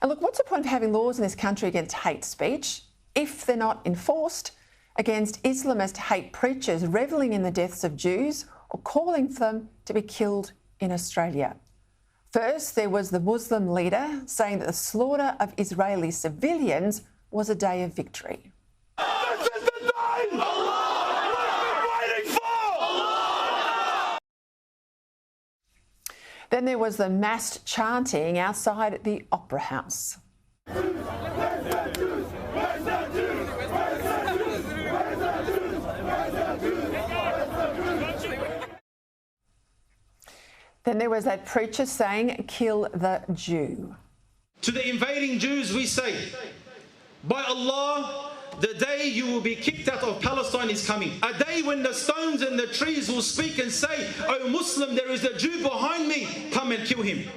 And look, what's the point of having laws in this country against hate speech if they're not enforced against Islamist hate preachers revelling in the deaths of Jews or calling for them to be killed in Australia? First, there was the Muslim leader saying that the slaughter of Israeli civilians was a day of victory. This is the day! Allah! What have we been waiting for? Allah! Then there was the massed chanting outside the Opera House. Then there was that preacher saying, "Kill the Jew." To the invading Jews we say, by Allah, the day you will be kicked out of Palestine is coming. A day when the stones and the trees will speak and say, "O Muslim, there is a Jew behind me, come and kill him."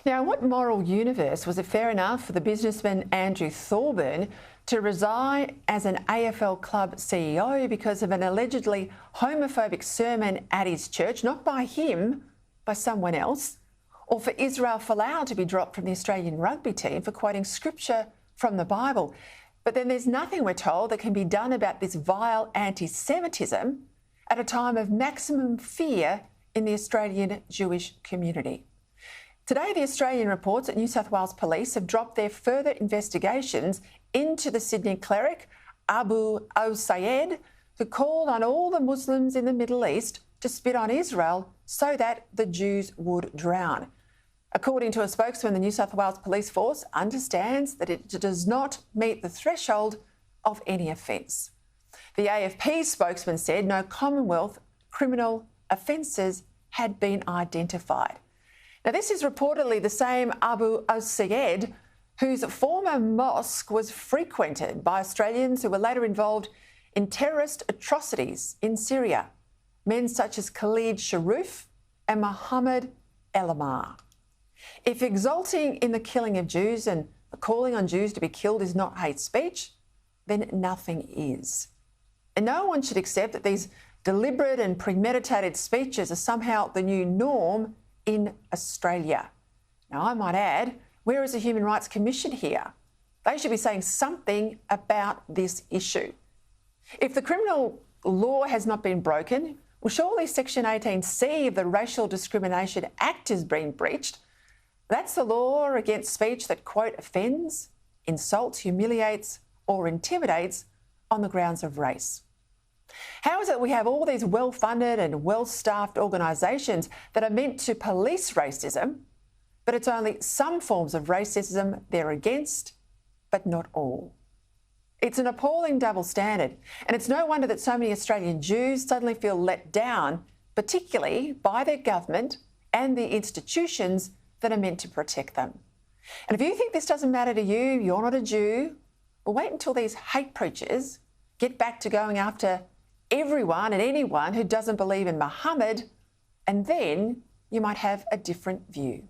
Now, in what moral universe was it fair enough for the businessman Andrew Thorburn to resign as an AFL club CEO because of an allegedly homophobic sermon at his church, not by him, by someone else, or for Israel Folau to be dropped from the Australian rugby team for quoting scripture from the Bible? But then there's nothing, we're told, that can be done about this vile anti-Semitism at a time of maximum fear in the Australian Jewish community. Today, the Australian reports that New South Wales Police have dropped their further investigations into the Sydney cleric, Abu Ousayd, who called on all the Muslims in the Middle East to spit on Israel so that the Jews would drown. According to a spokesman, the New South Wales Police Force understands that it does not meet the threshold of any offence. The AFP spokesman said no Commonwealth criminal offences had been identified. Now, this is reportedly the same Abu Ousayd whose former mosque was frequented by Australians who were later involved in terrorist atrocities in Syria, men such as Khalid Sharif and Mohammed El-Amar. If exulting in the killing of Jews and calling on Jews to be killed is not hate speech, then nothing is. And no one should accept that these deliberate and premeditated speeches are somehow the new norm in Australia. Now, I might add, where is the Human Rights Commission here? They should be saying something about this issue. If the criminal law has not been broken, well, surely Section 18C of the Racial Discrimination Act has been breached. That's the law against speech that, quote, offends, insults, humiliates or intimidates on the grounds of race. How is it we have all these well-funded and well-staffed organisations that are meant to police racism, but it's only some forms of racism they're against, but not all? It's an appalling double standard, and it's no wonder that so many Australian Jews suddenly feel let down, particularly by their government and the institutions that are meant to protect them. And if you think this doesn't matter to you, you're not a Jew, well, wait until these hate preachers get back to going after everyone and anyone who doesn't believe in Muhammad, and then you might have a different view.